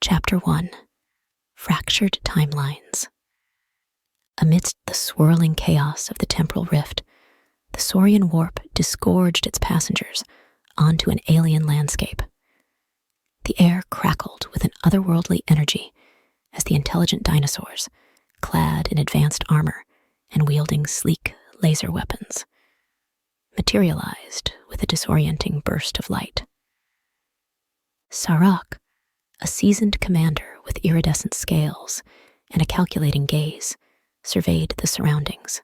Chapter 1: Fractured Timelines. Amidst the swirling chaos of the temporal rift, the Saurian Warp disgorged its passengers onto an alien landscape. The air crackled with an otherworldly energy as the intelligent dinosaurs, clad in advanced armor and wielding sleek laser weapons, materialized with a disorienting burst of light. Sarak, a seasoned commander with iridescent scales and a calculating gaze, surveyed the surroundings.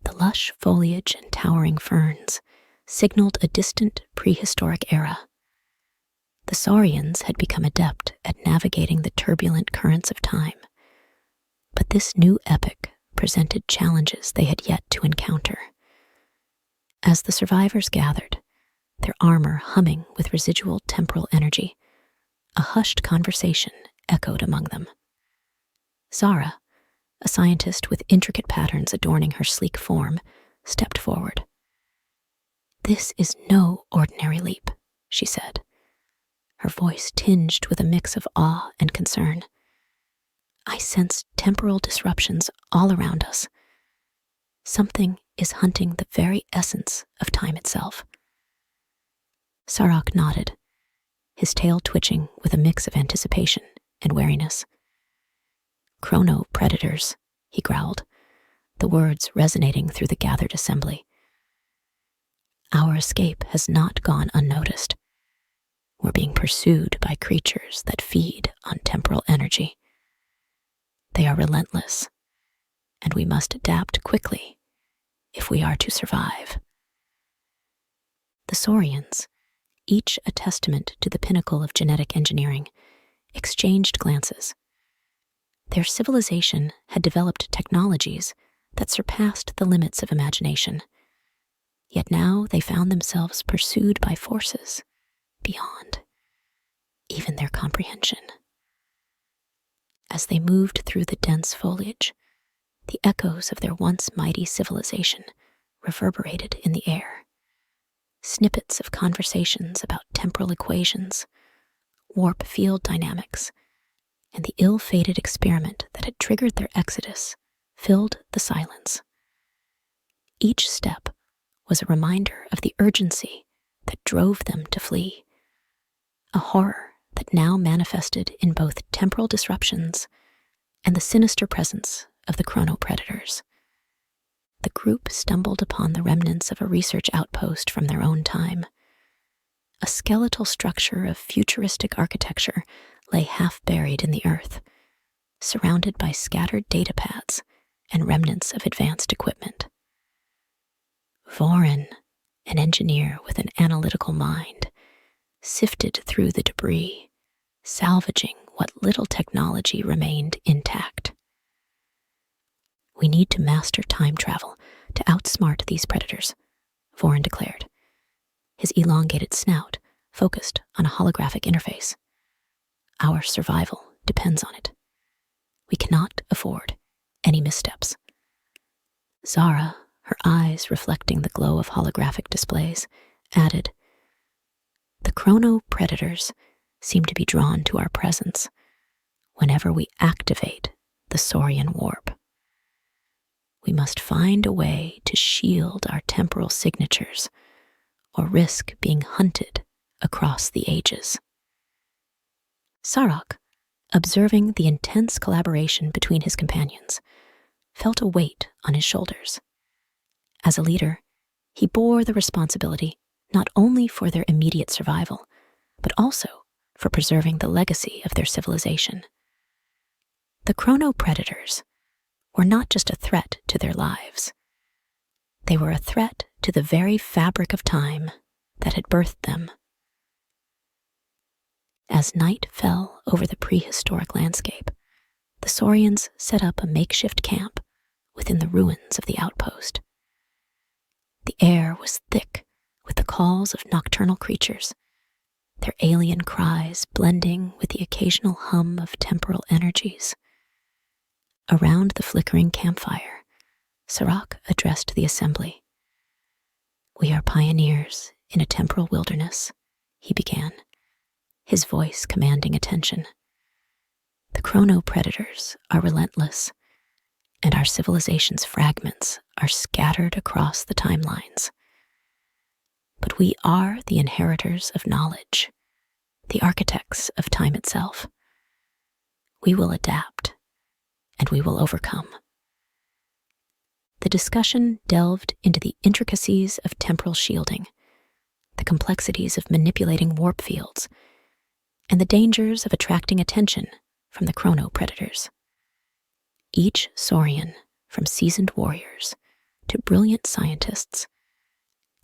The lush foliage and towering ferns signaled a distant prehistoric era. The Saurians had become adept at navigating the turbulent currents of time, but this new epoch presented challenges they had yet to encounter. As the survivors gathered, their armor humming with residual temporal energy, a hushed conversation echoed among them. Zara, a scientist with intricate patterns adorning her sleek form, stepped forward. "This is no ordinary leap," she said, her voice tinged with a mix of awe and concern. "I sense temporal disruptions all around us. Something is hunting the very essence of time itself." Sarak nodded, his tail twitching with a mix of anticipation and wariness. "Chrono Predators," he growled, the words resonating through the gathered assembly. "Our escape has not gone unnoticed. We're being pursued by creatures that feed on temporal energy. They are relentless, and we must adapt quickly if we are to survive." The Saurians, each a testament to the pinnacle of genetic engineering, exchanged glances. Their civilization had developed technologies that surpassed the limits of imagination, yet now they found themselves pursued by forces beyond even their comprehension. As they moved through the dense foliage, the echoes of their once mighty civilization reverberated in the air. Snippets of conversations about temporal equations, warp field dynamics, and the ill-fated experiment that had triggered their exodus filled the silence. Each step was a reminder of the urgency that drove them to flee, a horror that now manifested in both temporal disruptions and the sinister presence of the Chrono Predators. The group stumbled upon the remnants of a research outpost from their own time. A skeletal structure of futuristic architecture lay half buried in the earth, surrounded by scattered data pads and remnants of advanced equipment. Vorin, an engineer with an analytical mind, sifted through the debris, salvaging what little technology remained intact. "We need to master time travel to outsmart these predators," Vorin declared, his elongated snout focused on a holographic interface. "Our survival depends on it. We cannot afford any missteps." Zara, her eyes reflecting the glow of holographic displays, added, "The Chrono Predators seem to be drawn to our presence whenever we activate the Saurian Warp. We must find a way to shield our temporal signatures or risk being hunted across the ages." Sarak, observing the intense collaboration between his companions, felt a weight on his shoulders. As a leader, he bore the responsibility not only for their immediate survival, but also for preserving the legacy of their civilization. The Chrono Predators were not just a threat to their lives. They were a threat to the very fabric of time that had birthed them. As night fell over the prehistoric landscape, the Saurians set up a makeshift camp within the ruins of the outpost. The air was thick with the calls of nocturnal creatures, their alien cries blending with the occasional hum of temporal energies. Around the flickering campfire, Sarak addressed the assembly. "We are pioneers in a temporal wilderness," he began, his voice commanding attention. The Chrono Predators are relentless, and our civilization's fragments are scattered across the timelines. But we are the inheritors of knowledge, the architects of time itself. We will adapt, and we will overcome. The discussion delved into the intricacies of temporal shielding, the complexities of manipulating warp fields, and the dangers of attracting attention from the Chrono Predators. Each Saurian, from seasoned warriors to brilliant scientists,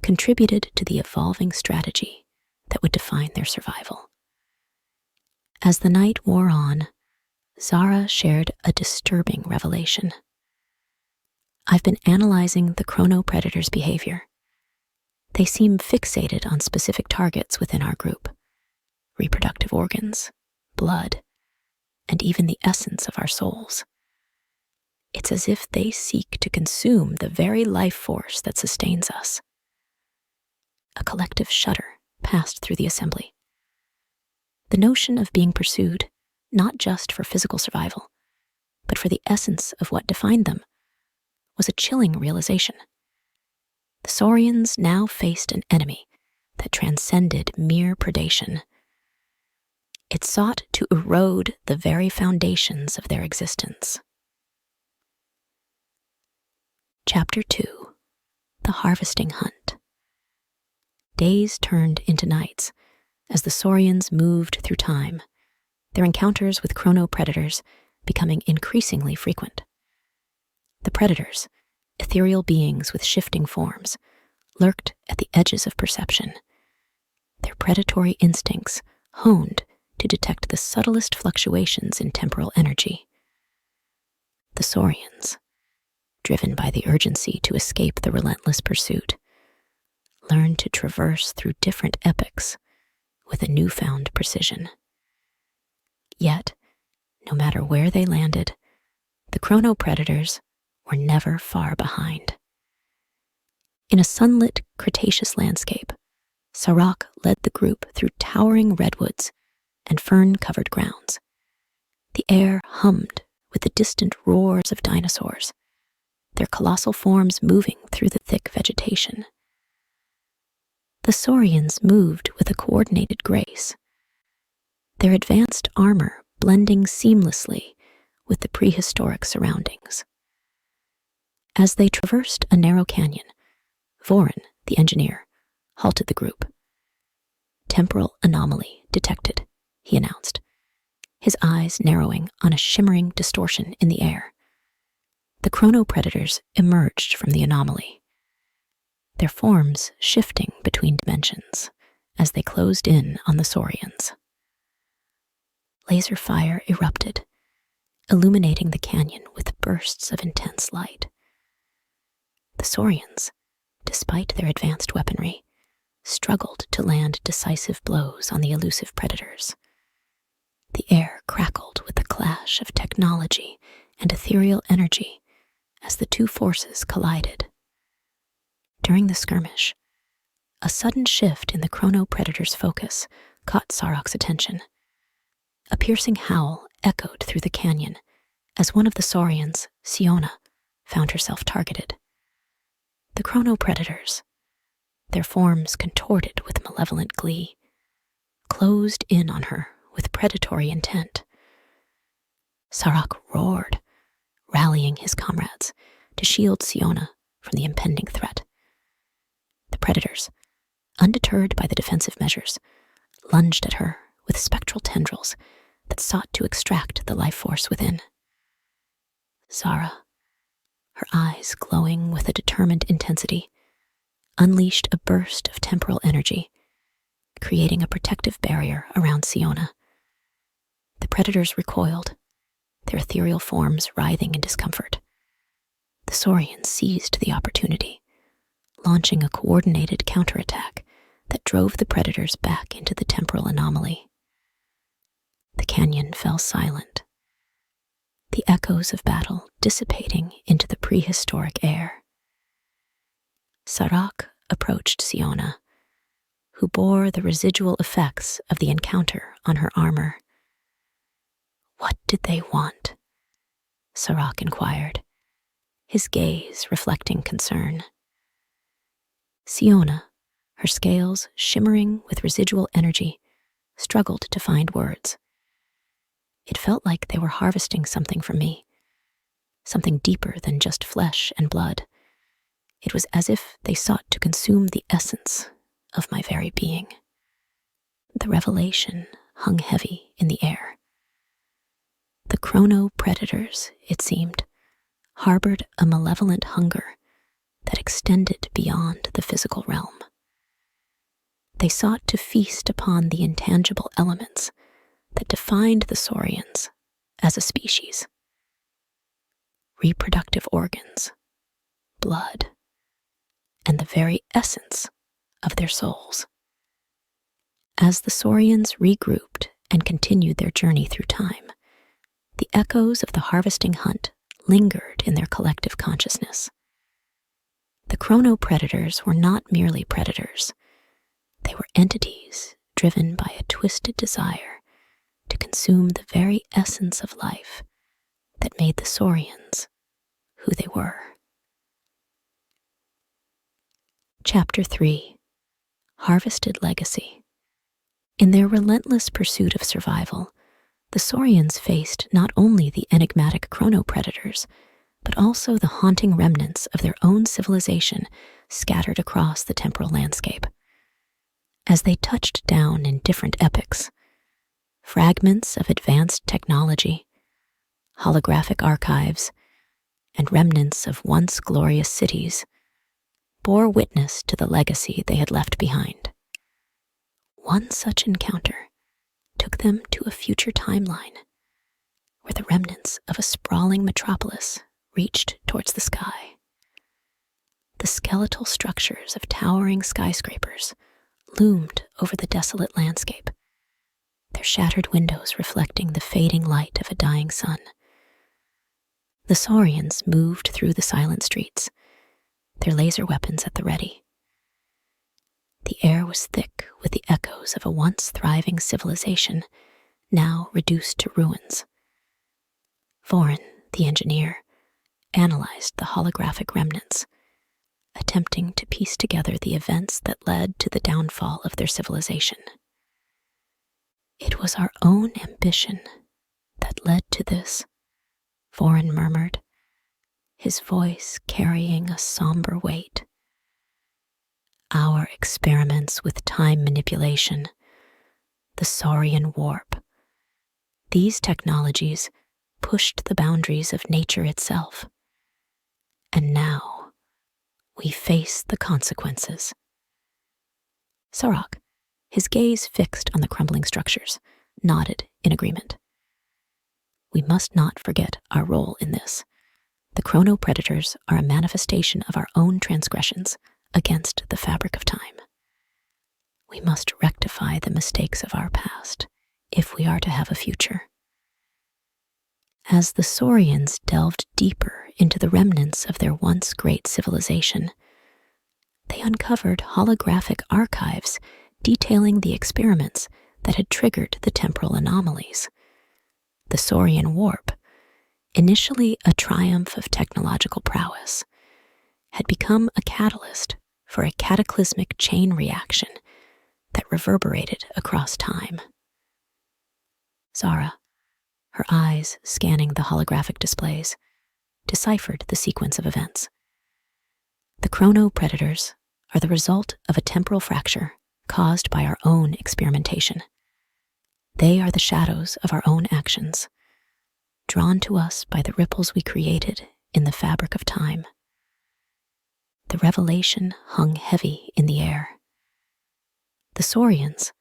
contributed to the evolving strategy that would define their survival. As the night wore on, Zara shared a disturbing revelation. I've been analyzing the Chrono Predators' behavior. They seem fixated on specific targets within our group: reproductive organs, blood, and even the essence of our souls. It's as if they seek to consume the very life force that sustains us. A collective shudder passed through the assembly. The notion of being pursued, not just for physical survival, but for the essence of what defined them, was a chilling realization. The Saurians now faced an enemy that transcended mere predation. It sought to erode the very foundations of their existence. Chapter 2: The Harvesting Hunt. Days turned into nights as the Saurians moved through time, their encounters with Chrono Predators becoming increasingly frequent. The Predators, ethereal beings with shifting forms, lurked at the edges of perception, their predatory instincts honed to detect the subtlest fluctuations in temporal energy. The Saurians, driven by the urgency to escape the relentless pursuit, learned to traverse through different epochs with a newfound precision. Yet, no matter where they landed, the Chrono Predators were never far behind. In a sunlit Cretaceous landscape, Sarak led the group through towering redwoods and fern-covered grounds. The air hummed with the distant roars of dinosaurs, their colossal forms moving through the thick vegetation. The Saurians moved with a coordinated grace, their advanced armor blending seamlessly with the prehistoric surroundings. As they traversed a narrow canyon, Vorin, the engineer, halted the group. "Temporal anomaly detected," he announced, his eyes narrowing on a shimmering distortion in the air. The Chrono Predators emerged from the anomaly, their forms shifting between dimensions as they closed in on the Saurians. Laser fire erupted, illuminating the canyon with bursts of intense light. The Saurians, despite their advanced weaponry, struggled to land decisive blows on the elusive predators. The air crackled with the clash of technology and ethereal energy as the two forces collided. During the skirmish, a sudden shift in the Chrono Predator's focus caught Sarak's attention. A piercing howl echoed through the canyon as one of the Saurians, Siona, found herself targeted. The Chrono Predators, their forms contorted with malevolent glee, closed in on her with predatory intent. Sarak roared, rallying his comrades to shield Siona from the impending threat. The Predators, undeterred by the defensive measures, lunged at her with spectral tendrils that sought to extract the life force within. Zara, her eyes glowing with a determined intensity, unleashed a burst of temporal energy, creating a protective barrier around Siona. The Predators recoiled, their ethereal forms writhing in discomfort. The Saurians seized the opportunity, launching a coordinated counterattack that drove the Predators back into the temporal anomaly. The canyon fell silent, the echoes of battle dissipating into the prehistoric air. Sarak approached Siona, who bore the residual effects of the encounter on her armor. "What did they want?" Sirach inquired, his gaze reflecting concern. Siona, her scales shimmering with residual energy, struggled to find words. It felt like they were harvesting something from me, something deeper than just flesh and blood. It was as if they sought to consume the essence of my very being. The revelation hung heavy in the air. The Chrono Predators, it seemed, harbored a malevolent hunger that extended beyond the physical realm. They sought to feast upon the intangible elements that defined the Saurians as a species. Reproductive organs, blood, and the very essence of their souls. As the Saurians regrouped and continued their journey through time, the echoes of the harvesting hunt lingered in their collective consciousness. The Chrono Predators were not merely predators. They were entities driven by a twisted desire to consume the very essence of life that made the Saurians who they were. Chapter 3. Harvested Legacy. In their relentless pursuit of survival, the Saurians faced not only the enigmatic Chrono Predators, but also the haunting remnants of their own civilization scattered across the temporal landscape. As they touched down in different epochs, fragments of advanced technology, holographic archives, and remnants of once glorious cities bore witness to the legacy they had left behind. One such encounter took them to a future timeline where the remnants of a sprawling metropolis reached towards the sky. The skeletal structures of towering skyscrapers loomed over the desolate landscape, their shattered windows reflecting the fading light of a dying sun. The Saurians moved through the silent streets, their laser weapons at the ready. The air was thick with the echoes of a once thriving civilization, now reduced to ruins. Vorin, the engineer, analyzed the holographic remnants, attempting to piece together the events that led to the downfall of their civilization. "It was our own ambition that led to this," Vorin murmured, his voice carrying a somber weight. "Our experiments with time manipulation, the Saurian Warp. These technologies pushed the boundaries of nature itself. And now, we face the consequences." Sirach, his gaze fixed on the crumbling structures, nodded in agreement. "We must not forget our role in this. The Chrono Predators are a manifestation of our own transgressions against the fabric of time. We must rectify the mistakes of our past if we are to have a future." As the Saurians delved deeper into the remnants of their once great civilization, they uncovered holographic archives detailing the experiments that had triggered the temporal anomalies. The Saurian Warp, initially a triumph of technological prowess, had become a catalyst for a cataclysmic chain reaction that reverberated across time. Zara, her eyes scanning the holographic displays, deciphered the sequence of events. The Chrono Predators are the result of a temporal fracture caused by our own experimentation. They are the shadows of our own actions, drawn to us by the ripples we created in the fabric of time. The revelation hung heavy in the air. The Saurians,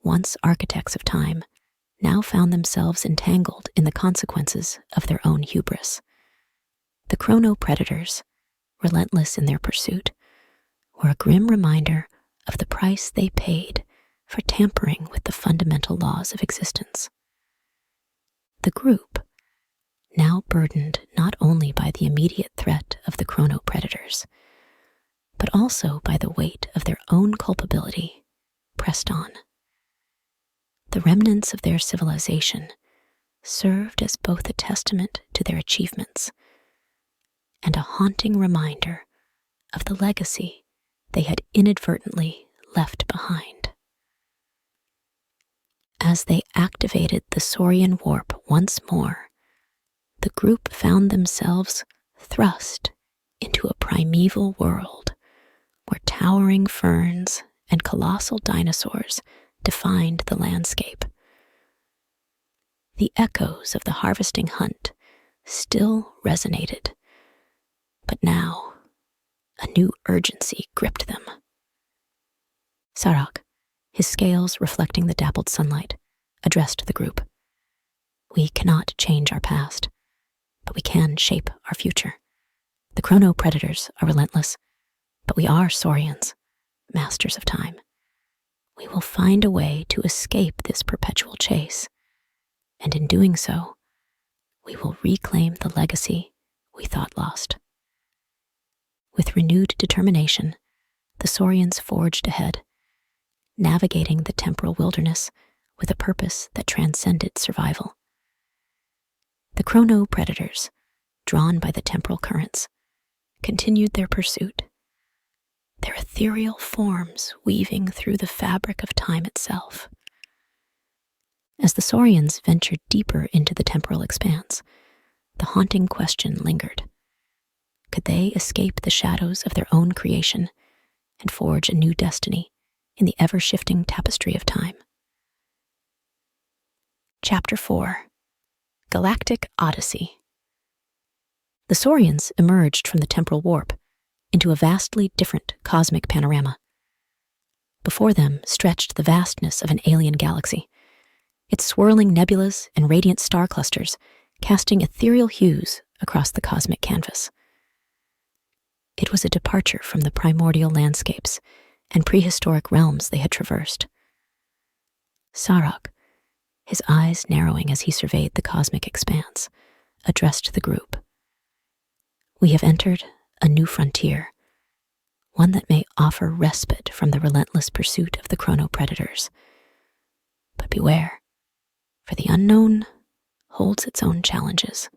once architects of time, now found themselves entangled in the consequences of their own hubris. The Chrono Predators, relentless in their pursuit, were a grim reminder of the price they paid for tampering with the fundamental laws of existence. The group, now burdened not only by the immediate threat of the Chrono Predators, but also by the weight of their own culpability, pressed on. The remnants of their civilization served as both a testament to their achievements and a haunting reminder of the legacy they had inadvertently left behind. As they activated the Saurian Warp once more, the group found themselves thrust into a primeval world where towering ferns and colossal dinosaurs defined the landscape. The echoes of the harvesting hunt still resonated, but now a new urgency gripped them. Sarak, his scales reflecting the dappled sunlight, addressed the group. We cannot change our past, but we can shape our future. The Chrono Predators are relentless, but we are Saurians, masters of time. We will find a way to escape this perpetual chase, and in doing so, we will reclaim the legacy we thought lost. With renewed determination, the Saurians forged ahead, navigating the temporal wilderness with a purpose that transcended survival. The Chrono Predators, drawn by the temporal currents, continued their pursuit, their ethereal forms weaving through the fabric of time itself. As the Saurians ventured deeper into the temporal expanse, the haunting question lingered. Could they escape the shadows of their own creation and forge a new destiny in the ever-shifting tapestry of time? Chapter 4: Galactic Odyssey. The Saurians emerged from the temporal warp into a vastly different cosmic panorama. Before them stretched the vastness of an alien galaxy, its swirling nebulas and radiant star clusters casting ethereal hues across the cosmic canvas. It was a departure from the primordial landscapes and prehistoric realms they had traversed. Sarak, his eyes narrowing as he surveyed the cosmic expanse, addressed the group. We have entered a new frontier, one that may offer respite from the relentless pursuit of the Chrono Predators. But beware, for the unknown holds its own challenges.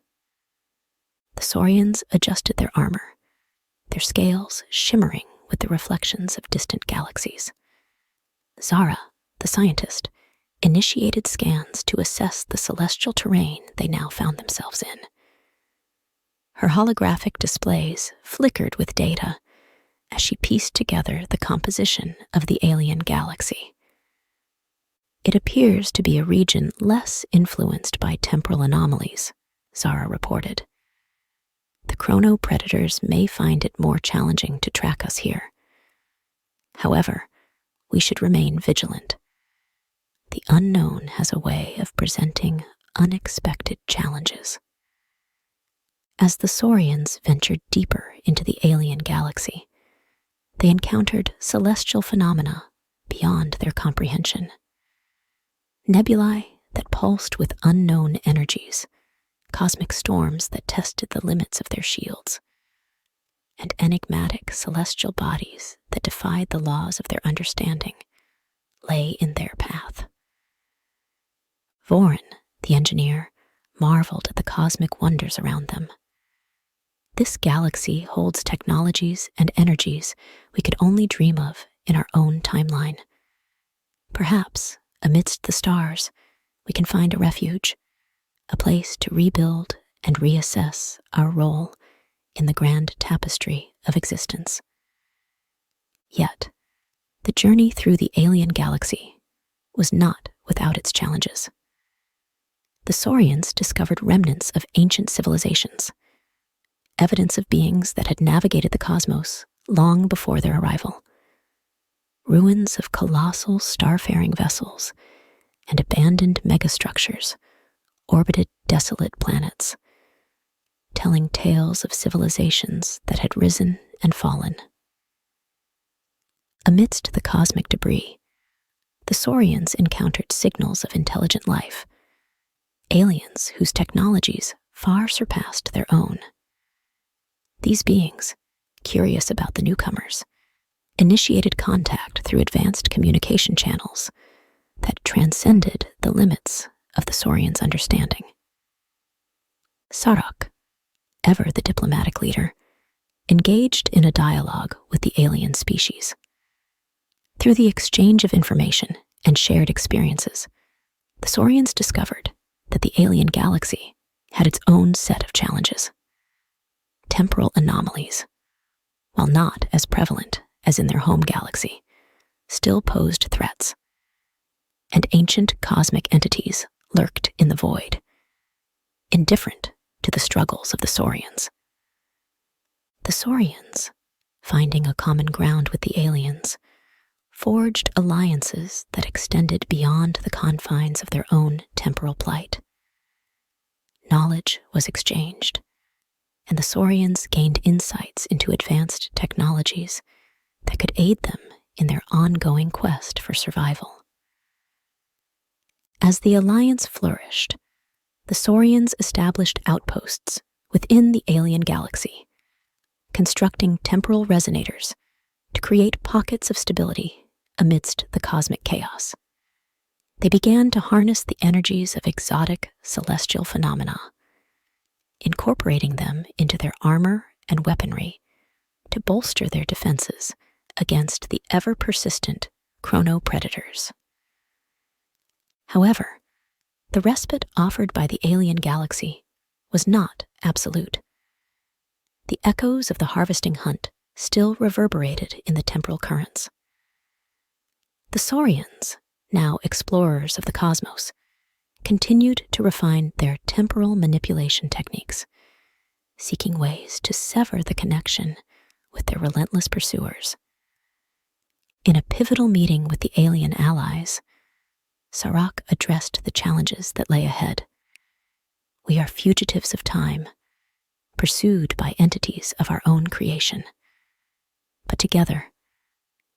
The Saurians adjusted their armor, their scales shimmering with the reflections of distant galaxies. Zara, the scientist, initiated scans to assess the celestial terrain they now found themselves in. Her holographic displays flickered with data as she pieced together the composition of the alien galaxy. It appears to be a region less influenced by temporal anomalies, Zara reported. The Chrono Predators may find it more challenging to track us here. However, we should remain vigilant. The unknown has a way of presenting unexpected challenges. As the Saurians ventured deeper into the alien galaxy, they encountered celestial phenomena beyond their comprehension. Nebulae that pulsed with unknown energies, cosmic storms that tested the limits of their shields, and enigmatic celestial bodies that defied the laws of their understanding lay in their path. Vorin, the engineer, marveled at the cosmic wonders around them. This galaxy holds technologies and energies we could only dream of in our own timeline. Perhaps, amidst the stars, we can find a refuge, a place to rebuild and reassess our role in the grand tapestry of existence. Yet, the journey through the alien galaxy was not without its challenges. The Saurians discovered remnants of ancient civilizations, evidence of beings that had navigated the cosmos long before their arrival. Ruins of colossal starfaring vessels and abandoned megastructures orbited desolate planets, telling tales of civilizations that had risen and fallen. Amidst the cosmic debris, the Saurians encountered signals of intelligent life, aliens whose technologies far surpassed their own. These beings, curious about the newcomers, initiated contact through advanced communication channels that transcended the limits of the Saurians' understanding. Sarak, ever the diplomatic leader, engaged in a dialogue with the alien species. Through the exchange of information and shared experiences, the Saurians discovered that the alien galaxy had its own set of challenges. Temporal anomalies, while not as prevalent as in their home galaxy, still posed threats, and ancient cosmic entities lurked in the void, indifferent to the struggles of the Saurians. The Saurians, finding a common ground with the aliens, forged alliances that extended beyond the confines of their own temporal plight. Knowledge was exchanged, and the Saurians gained insights into advanced technologies that could aid them in their ongoing quest for survival. As the alliance flourished, the Saurians established outposts within the alien galaxy, constructing temporal resonators to create pockets of stability amidst the cosmic chaos. They began to harness the energies of exotic celestial phenomena, incorporating them into their armor and weaponry to bolster their defenses against the ever-persistent Chrono Predators. However, the respite offered by the alien galaxy was not absolute. The echoes of the harvesting hunt still reverberated in the temporal currents. The Saurians, now explorers of the cosmos, continued to refine their temporal manipulation techniques, seeking ways to sever the connection with their relentless pursuers. In a pivotal meeting with the alien allies, Sarak addressed the challenges that lay ahead. We are fugitives of time, pursued by entities of our own creation. But together,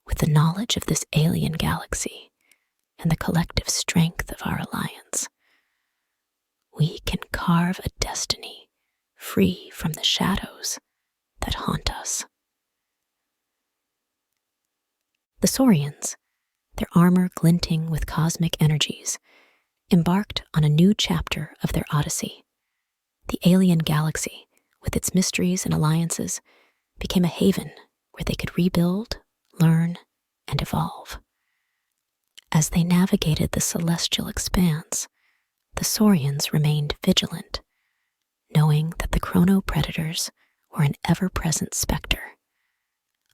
with the knowledge of this alien galaxy and the collective strength of our alliance, we can carve a destiny free from the shadows that haunt us. The Saurians, their armor glinting with cosmic energies, embarked on a new chapter of their odyssey. The alien galaxy, with its mysteries and alliances, became a haven where they could rebuild, learn, and evolve. As they navigated the celestial expanse, the Saurians remained vigilant, knowing that the Chrono Predators were an ever-present specter,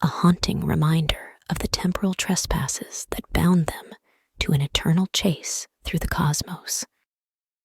a haunting reminder of the temporal trespasses that bound them to an eternal chase through the cosmos.